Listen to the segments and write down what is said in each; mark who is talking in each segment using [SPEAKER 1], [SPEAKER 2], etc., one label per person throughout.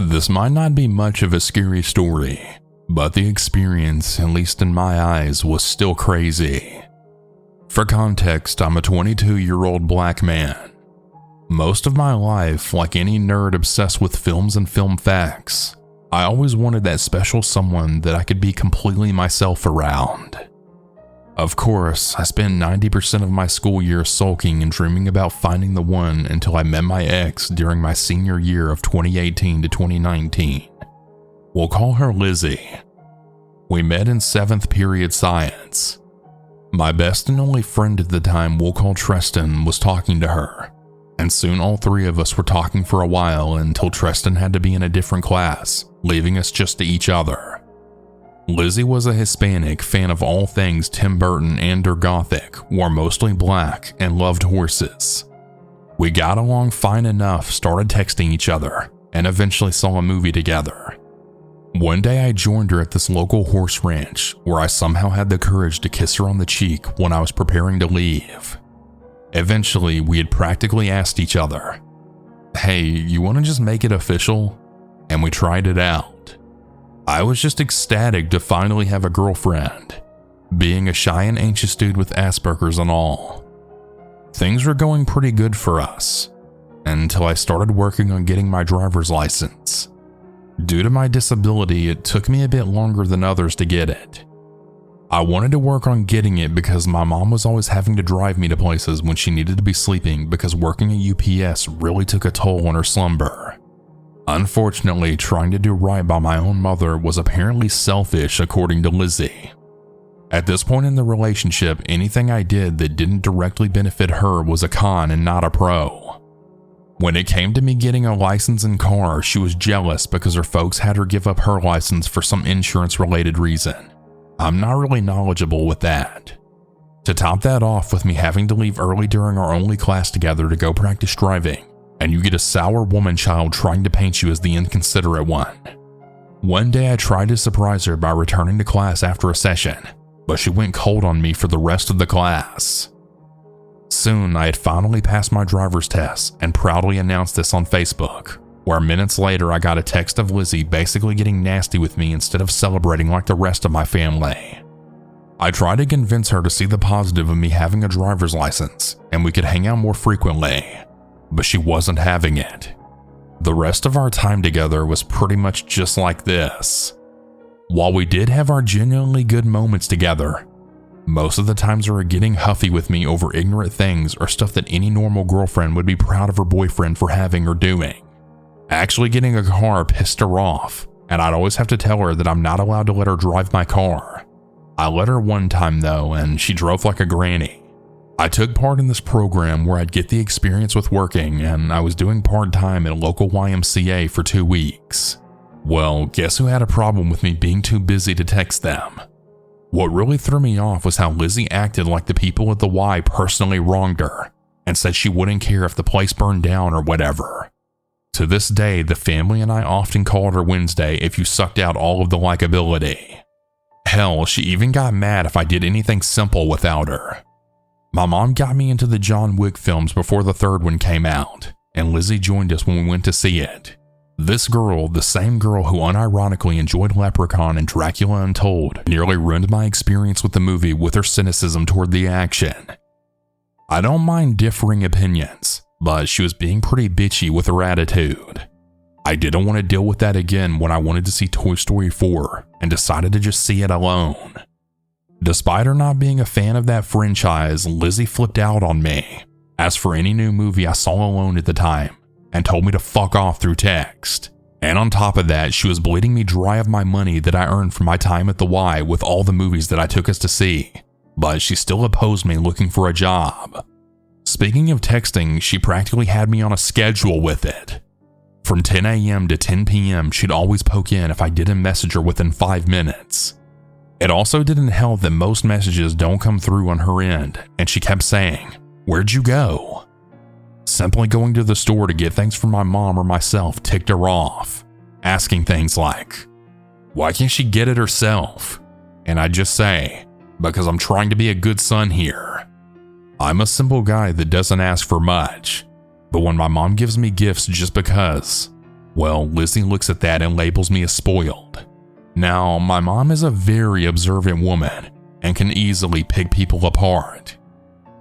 [SPEAKER 1] This might not be much of a scary story, but the experience, at least in my eyes, was still crazy. For context, I'm a 22-year-old black man. Most of my life, like any nerd obsessed with films and film facts, I always wanted that special someone that I could be completely myself around. Of course, I spent 90% of my school year sulking and dreaming about finding the one until I met my ex during my senior year of 2018 to 2019. We'll call her Lizzie. We met in 7th period science. My best and only friend at the time, we'll call Tristan, was talking to her, and soon all three of us were talking for a while until Tristan had to be in a different class, leaving us just to each other. Lizzie was a Hispanic fan of all things Tim Burton and or Gothic, wore mostly black, and loved horses. We got along fine enough, started texting each other, and eventually saw a movie together. One day I joined her at this local horse ranch, where I somehow had the courage to kiss her on the cheek when I was preparing to leave. Eventually, we had practically asked each other, "Hey, you want to just make it official?" And we tried it out. I was just ecstatic to finally have a girlfriend, being a shy and anxious dude with Asperger's and all. Things were going pretty good for us, until I started working on getting my driver's license. Due to my disability, it took me a bit longer than others to get it. I wanted to work on getting it because my mom was always having to drive me to places when she needed to be sleeping because working at UPS really took a toll on her slumber. Unfortunately, trying to do right by my own mother was apparently selfish, according to Lizzie. At this point in the relationship, anything I did that didn't directly benefit her was a con and not a pro. When it came to me getting a license and car, she was jealous because her folks had her give up her license for some insurance-related reason. I'm not really knowledgeable with that. To top that off with me having to leave early during our only class together to go practice driving, and you get a sour woman child trying to paint you as the inconsiderate one. One day I tried to surprise her by returning to class after a session, but she went cold on me for the rest of the class. Soon I had finally passed my driver's test and proudly announced this on Facebook, where minutes later I got a text of Lizzie basically getting nasty with me instead of celebrating like the rest of my family. I tried to convince her to see the positive of me having a driver's license and we could hang out more frequently, but she wasn't having it. The rest of our time together was pretty much just like this. While we did have our genuinely good moments together, most of the times we were getting huffy with me over ignorant things or stuff that any normal girlfriend would be proud of her boyfriend for having or doing. Actually getting a car pissed her off, and I'd always have to tell her that I'm not allowed to let her drive my car. I let her one time though, and she drove like a granny. I took part in this program where I'd get the experience with working, and I was doing part-time at a local YMCA for 2 weeks. Well, guess who had a problem with me being too busy to text them? What really threw me off was how Lizzie acted like the people at the Y personally wronged her, and said she wouldn't care if the place burned down or whatever. To this day, the family and I often called her Wednesday if you sucked out all of the likability. Hell, she even got mad if I did anything simple without her. My mom got me into the John Wick films before the third one came out, and Lizzie joined us when we went to see it. This girl, the same girl who unironically enjoyed Leprechaun and Dracula Untold, nearly ruined my experience with the movie with her cynicism toward the action. I don't mind differing opinions, but she was being pretty bitchy with her attitude. I didn't want to deal with that again when I wanted to see Toy Story 4 and decided to just see it alone. Despite her not being a fan of that franchise, Lizzie flipped out on me, asked for any new movie I saw alone at the time, and told me to fuck off through text. And on top of that, she was bleeding me dry of my money that I earned from my time at the Y with all the movies that I took us to see, but she still opposed me looking for a job. Speaking of texting, she practically had me on a schedule with it. From 10 a.m. to 10 p.m., she'd always poke in if I didn't message her within 5 minutes. It also didn't help that most messages don't come through on her end, and she kept saying, "Where'd you go?" Simply going to the store to get things for my mom or myself ticked her off, asking things like, "Why can't she get it herself?" And I'd just say, "Because I'm trying to be a good son here." I'm a simple guy that doesn't ask for much, but when my mom gives me gifts just because, Well, Lizzie looks at that and labels me as spoiled. Now, my mom is a very observant woman and can easily pick people apart.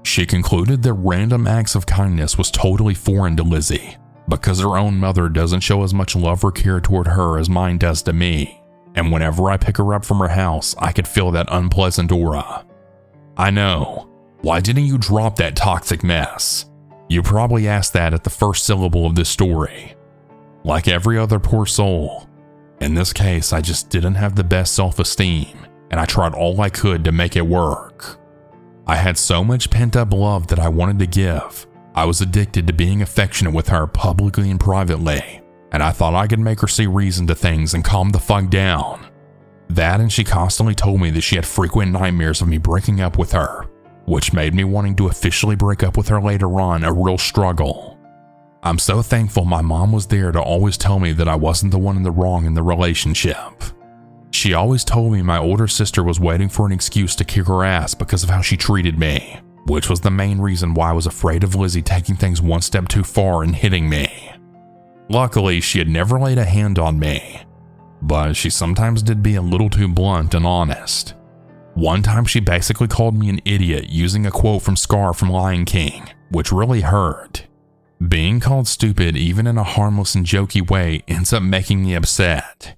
[SPEAKER 1] She concluded that random acts of kindness was totally foreign to Lizzie because her own mother doesn't show as much love or care toward her as mine does to me, and whenever I pick her up from her house, I could feel that unpleasant aura. I know. Why didn't you drop that toxic mess? You probably asked that at the first syllable of this story. Like every other poor soul, in this case, I just didn't have the best self-esteem, and I tried all I could to make it work. I had so much pent-up love that I wanted to give. I was addicted to being affectionate with her publicly and privately, and I thought I could make her see reason to things and calm the fuck down. That, and she constantly told me that she had frequent nightmares of me breaking up with her, which made me wanting to officially break up with her later on a real struggle. I'm so thankful my mom was there to always tell me that I wasn't the one in the wrong in the relationship. She always told me my older sister was waiting for an excuse to kick her ass because of how she treated me, which was the main reason why I was afraid of Lizzie taking things one step too far and hitting me. Luckily, she had never laid a hand on me, but she sometimes did be a little too blunt and honest. One time she basically called me an idiot using a quote from Scar from Lion King, which really hurt. Being called stupid even in a harmless and jokey way ends up making me upset.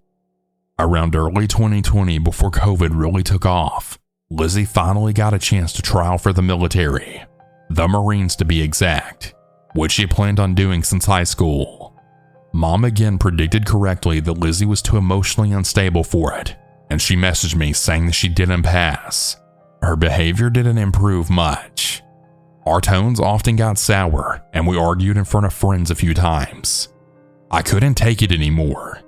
[SPEAKER 1] Around early 2020, before COVID really took off, Lizzie finally got a chance to try out for the military, the Marines to be exact, which she planned on doing since high school. Mom again predicted correctly that Lizzie was too emotionally unstable for it, and she messaged me saying that she didn't pass. Her behavior didn't improve much. Our tones often got sour, and we argued in front of friends a few times. I couldn't take it anymore.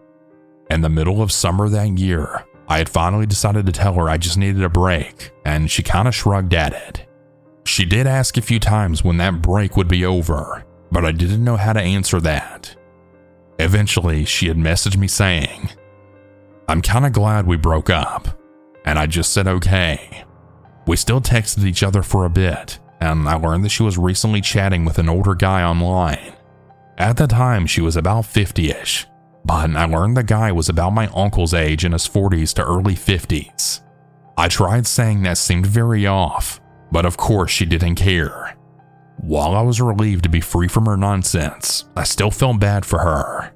[SPEAKER 1] In the middle of summer that year, I had finally decided to tell her I just needed a break, and she kinda shrugged at it. She did ask a few times when that break would be over, but I didn't know how to answer that. Eventually, she had messaged me saying, "I'm kinda glad we broke up," and I just said okay. We still texted each other for a bit, and I learned that she was recently chatting with an older guy online. At the time, she was about 50-ish, but I learned the guy was about my uncle's age in his 40s to early 50s. I tried saying that seemed very off, but of course she didn't care. While I was relieved to be free from her nonsense, I still felt bad for her.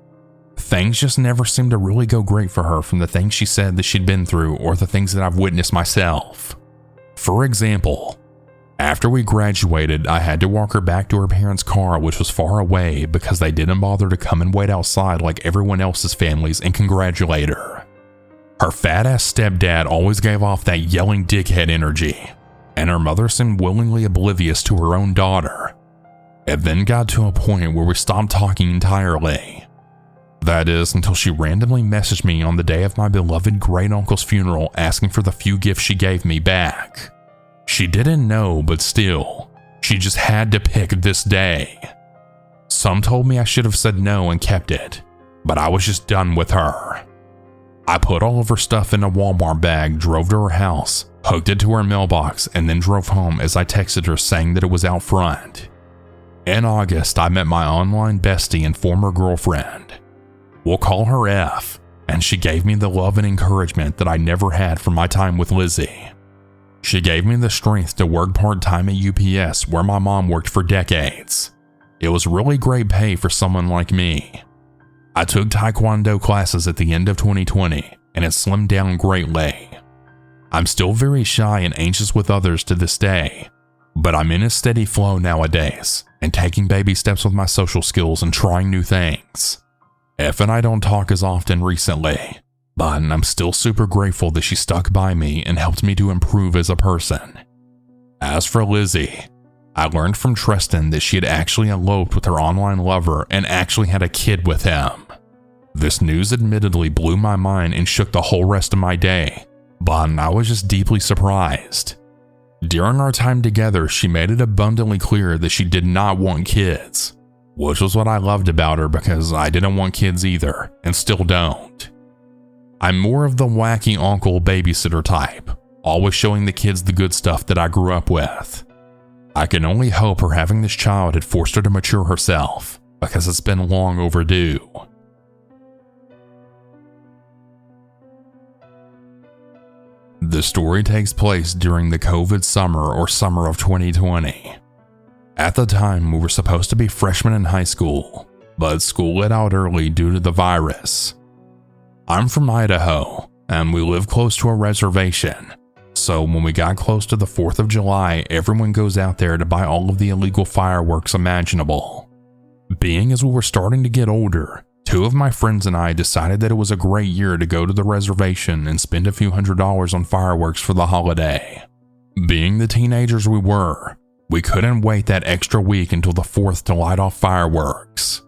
[SPEAKER 1] Things just never seemed to really go great for her from the things she said that she'd been through or the things that I've witnessed myself. For example, after we graduated, I had to walk her back to her parents' car, which was far away because they didn't bother to come and wait outside like everyone else's families and congratulate her. Her fat-ass stepdad always gave off that yelling dickhead energy, and her mother seemed willingly oblivious to her own daughter. It then got to a point where we stopped talking entirely. That is, until she randomly messaged me on the day of my beloved great-uncle's funeral asking for the few gifts she gave me back. She didn't know, but still, she just had to pick this day. Some told me I should have said no and kept it, but I was just done with her. I put all of her stuff in a Walmart bag, drove to her house, hooked it to her mailbox, and then drove home as I texted her saying that it was out front. In August, I met my online bestie and former girlfriend. We'll call her F, and she gave me the love and encouragement that I never had from my time with Lizzie. She gave me the strength to work part-time at UPS where my mom worked for decades. It was really great pay for someone like me. I took Taekwondo classes at the end of 2020, and it slimmed down greatly. I'm still very shy and anxious with others to this day, but I'm in a steady flow nowadays and taking baby steps with my social skills and trying new things. F and I don't talk as often recently, but I'm still super grateful that she stuck by me and helped me to improve as a person. As for Lizzie, I learned from Tristan that she had actually eloped with her online lover and actually had a kid with him. This news admittedly blew my mind and shook the whole rest of my day, but I was just deeply surprised. During our time together, she made it abundantly clear that she did not want kids, which was what I loved about her because I didn't want kids either, and still don't. I'm more of the wacky uncle babysitter type, always showing the kids the good stuff that I grew up with. I can only hope her having this child had forced her to mature herself, because it's been long overdue. The story takes place during the COVID summer or summer of 2020. At the time, we were supposed to be freshmen in high school, but school let out early due to the virus. I'm from Idaho, and we live close to a reservation, so when we got close to the 4th of July, everyone goes out there to buy all of the illegal fireworks imaginable. Being as we were starting to get older, 2 of my friends and I decided that it was a great year to go to the reservation and spend a few $100s on fireworks for the holiday. Being the teenagers we were, we couldn't wait that extra week until the 4th to light off fireworks.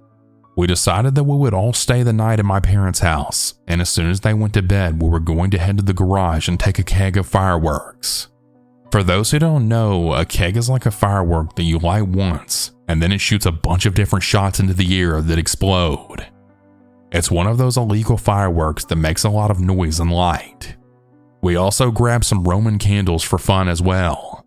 [SPEAKER 1] We decided that we would all stay the night at my parents' house, and as soon as they went to bed, we were going to head to the garage and take a keg of fireworks. For those who don't know, a keg is like a firework that you light once, and then it shoots a bunch of different shots into the air that explode. It's one of those illegal fireworks that makes a lot of noise and light. We also grabbed some Roman candles for fun as well.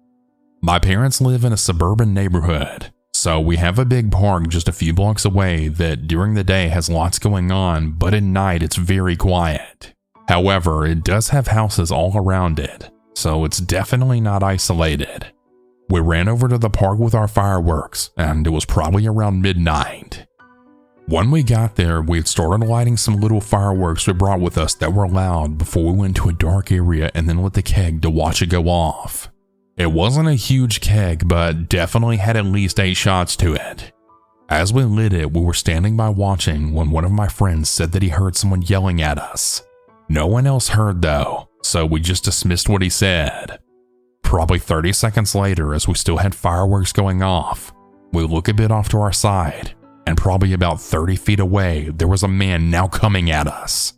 [SPEAKER 1] My parents live in a suburban neighborhood, so we have a big park just a few blocks away that during the day has lots going on, but at night it's very quiet. However, it does have houses all around it, so it's definitely not isolated. We ran over to the park with our fireworks, and it was probably around midnight. When we got there, we had started lighting some little fireworks we brought with us that were loud before we went to a dark area and then lit the keg to watch it go off. It wasn't a huge keg, but definitely had at least 8 shots to it. As we lit it, we were standing by watching when one of my friends said that he heard someone yelling at us. No one else heard though, so we just dismissed what he said. Probably 30 seconds later, as we still had fireworks going off, we look a bit off to our side, and probably about 30 feet away, there was a man now coming at us.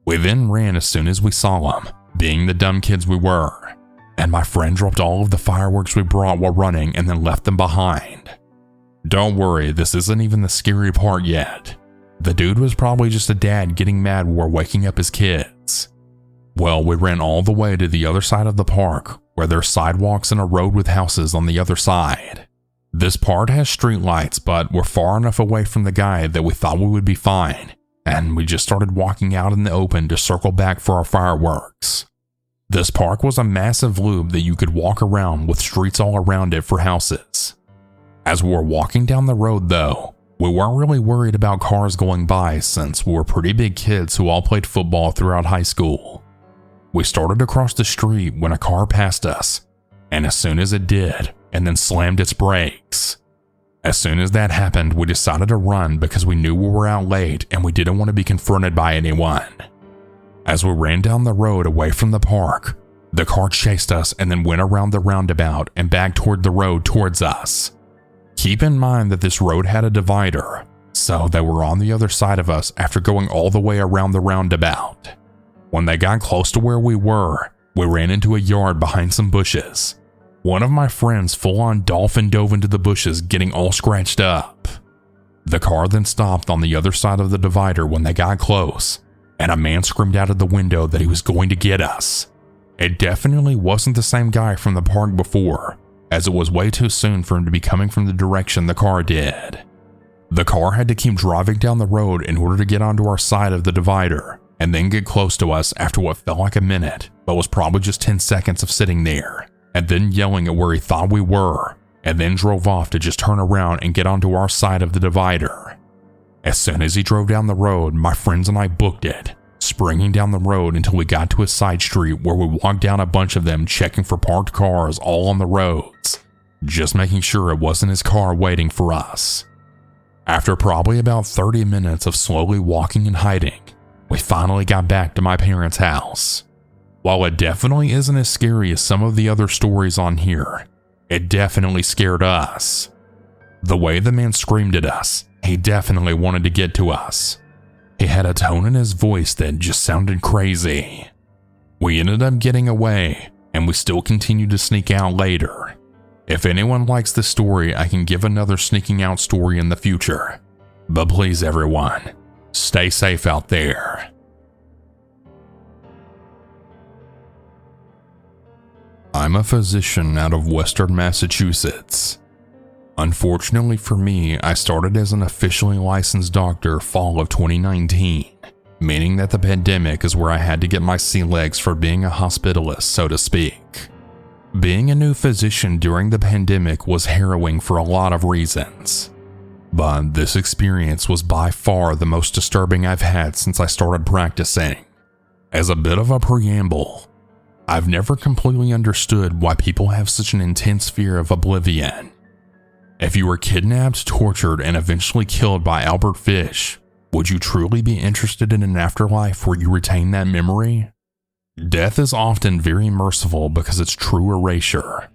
[SPEAKER 1] We then ran as soon as we saw him, being the dumb kids we were, and my friend dropped all of the fireworks we brought while running and then left them behind. Don't worry, this isn't even the scary part yet. The dude was probably just a dad getting mad while waking up his kids. Well, we ran all the way to the other side of the park, where there's sidewalks and a road with houses on the other side. This part has street lights, but we're far enough away from the guy that we thought we would be fine, and we just started walking out in the open to circle back for our fireworks. This park was a massive loop that you could walk around with streets all around it for houses. As we were walking down the road though, we weren't really worried about cars going by since we were pretty big kids who all played football throughout high school. We started to cross the street when a car passed us, and as soon as it did, and then slammed its brakes. As soon as that happened, we decided to run because we knew we were out late and we didn't want to be confronted by anyone. As we ran down the road away from the park, the car chased us and then went around the roundabout and back toward the road towards us. Keep in mind that this road had a divider, so they were on the other side of us after going all the way around the roundabout. When they got close to where we were, we ran into a yard behind some bushes. One of my friends full-on dolphin dove into the bushes, getting all scratched up. The car then stopped on the other side of the divider when they got close, and a man screamed out of the window that he was going to get us. It definitely wasn't the same guy from the park before, as it was way too soon for him to be coming from the direction the car did. The car had to keep driving down the road in order to get onto our side of the divider, and then get close to us after what felt like a minute, but was probably just 10 seconds of sitting there, and then yelling at where he thought we were, and then drove off to just turn around and get onto our side of the divider. As soon as he drove down the road, my friends and I booked it, springing down the road until we got to a side street where we walked down a bunch of them checking for parked cars all on the roads, just making sure it wasn't his car waiting for us. After probably about 30 minutes of slowly walking and hiding, we finally got back to my parents' house. While it definitely isn't as scary as some of the other stories on here, it definitely scared us. The way the man screamed at us, he definitely wanted to get to us. He had a tone in his voice that just sounded crazy. We ended up getting away, and we still continued to sneak out later. If anyone likes this story, I can give another sneaking out story in the future. But please everyone, stay safe out there. I'm a physician out of Western Massachusetts. Unfortunately for me, I started as an officially licensed doctor fall of 2019, meaning that the pandemic is where I had to get my sea legs for being a hospitalist, so to speak. Being a new physician during the pandemic was harrowing for a lot of reasons, but this experience was by far the most disturbing I've had since I started practicing. As a bit of a preamble, I've never completely understood why people have such an intense fear of oblivion. If you were kidnapped, tortured, and eventually killed by Albert Fish, would you truly be interested in an afterlife where you retain that memory? Death is often very merciful because it's true erasure.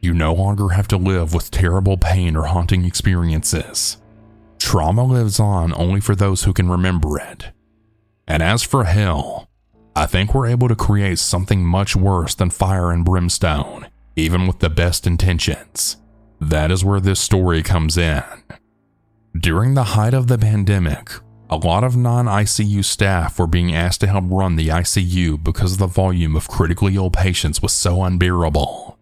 [SPEAKER 1] You no longer have to live with terrible pain or haunting experiences. Trauma lives on only for those who can remember it. And as for hell, I think we're able to create something much worse than fire and brimstone, even with the best intentions. That is where this story comes in. During the height of the pandemic, a lot of non-ICU staff were being asked to help run the ICU because the volume of critically ill patients was so unbearable.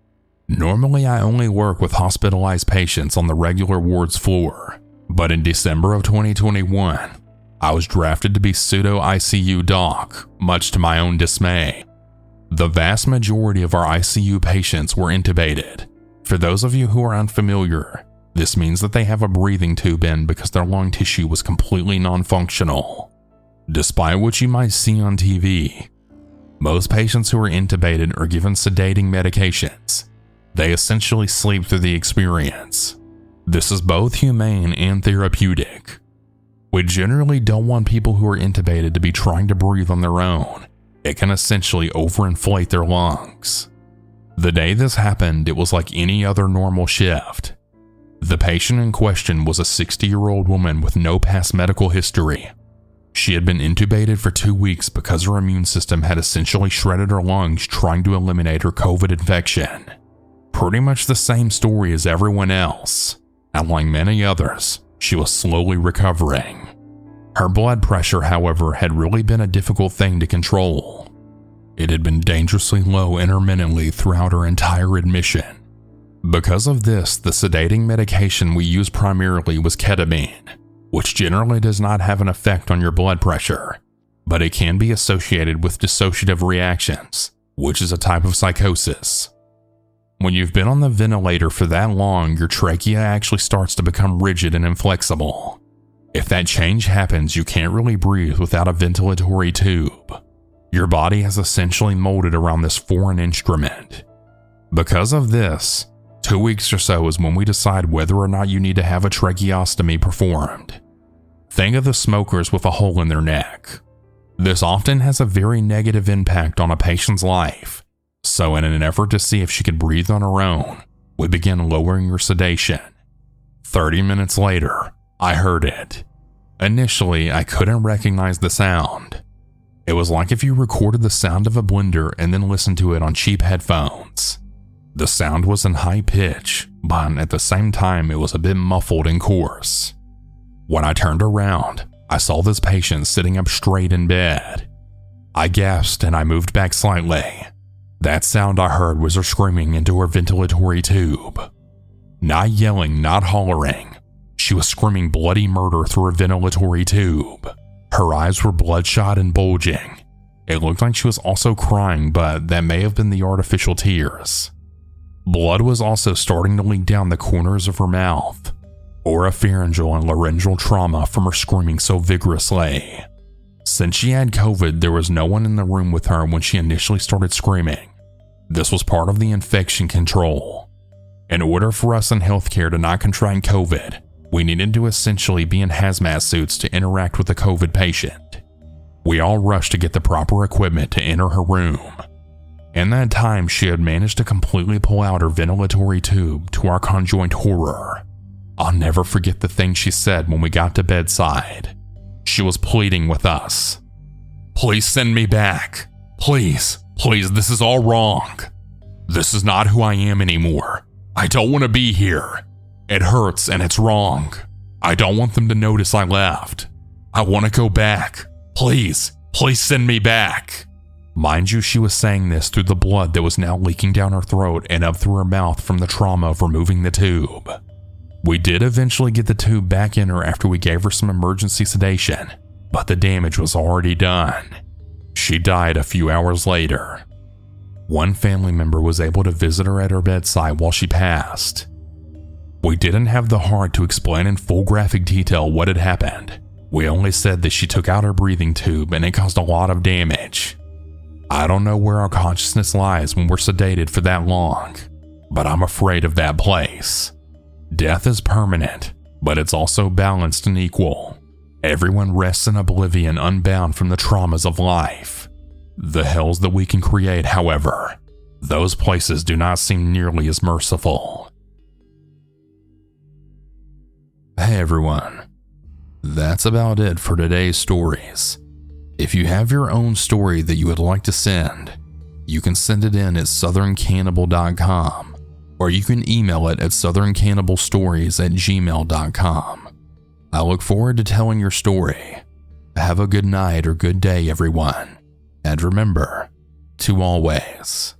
[SPEAKER 1] Normally, I only work with hospitalized patients on the regular wards floor, but in December of 2021, I was drafted to be pseudo-ICU doc, much to my own dismay. The vast majority of our ICU patients were intubated. For those of you who are unfamiliar, this means that they have a breathing tube in because their lung tissue was completely non-functional. Despite what you might see on TV, most patients who are intubated are given sedating medications. They essentially sleep through the experience. This is both humane and therapeutic. We generally don't want people who are intubated to be trying to breathe on their own. It can essentially overinflate their lungs. The day this happened, it was like any other normal shift. The patient in question was a 60-year-old woman with no past medical history. She had been intubated for 2 weeks because her immune system had essentially shredded her lungs trying to eliminate her COVID infection. Pretty much the same story as everyone else, and like many others, she was slowly recovering. Her blood pressure, however, had really been a difficult thing to control. It had been dangerously low intermittently throughout her entire admission. Because of this, the sedating medication we used primarily was ketamine, which generally does not have an effect on your blood pressure, but it can be associated with dissociative reactions, which is a type of psychosis. When you've been on the ventilator for that long, your trachea actually starts to become rigid and inflexible. If that change happens, you can't really breathe without a ventilatory tube. Your body has essentially molded around this foreign instrument. Because of this, 2 weeks or so is when we decide whether or not you need to have a tracheostomy performed. Think of the smokers with a hole in their neck. This often has a very negative impact on a patient's life. So in an effort to see if she could breathe on her own, we began lowering her sedation. 30 minutes later, I heard it. Initially, I couldn't recognize the sound. It was like if you recorded the sound of a blender and then listened to it on cheap headphones. The sound was in high pitch, but at the same time it was a bit muffled and coarse. When I turned around, I saw this patient sitting up straight in bed. I gasped and I moved back slightly. That sound I heard was her screaming into her ventilatory tube. Not yelling, not hollering. She was screaming bloody murder through her ventilatory tube. Her eyes were bloodshot and bulging. It looked like she was also crying, but that may have been the artificial tears. Blood was also starting to leak down the corners of her mouth. Oropharyngeal and laryngeal trauma from her screaming so vigorously. Since she had COVID, there was no one in the room with her when she initially started screaming. This was part of the infection control. In order for us in healthcare to not contract COVID, we needed to essentially be in hazmat suits to interact with the COVID patient. We all rushed to get the proper equipment to enter her room. In that time, she had managed to completely pull out her ventilatory tube, to our conjoined horror. I'll never forget the thing she said when we got to bedside. She was pleading with us. "Please send me back. Please, please, this is all wrong. This is not who I am anymore. I don't want to be here. It hurts and it's wrong. I don't want them to notice I left. I want to go back. Please, please send me back." Mind you, she was saying this through the blood that was now leaking down her throat and up through her mouth from the trauma of removing the tube. We did eventually get the tube back in her after we gave her some emergency sedation, but the damage was already done. She died a few hours later. One family member was able to visit her at her bedside while she passed. We didn't have the heart to explain in full graphic detail what had happened. We only said that she took out her breathing tube and it caused a lot of damage. I don't know where our consciousness lies when we're sedated for that long, but I'm afraid of that place. Death is permanent, but it's also balanced and equal. Everyone rests in oblivion, unbound from the traumas of life. The hells that we can create, however, those places do not seem nearly as merciful. Hey everyone, that's about it for today's stories. If you have your own story that you would like to send, you can send it in at southerncannibal.com, or you can email it at southerncannibalstories@gmail.com. I look forward to telling your story. Have a good night or good day, everyone. And remember to always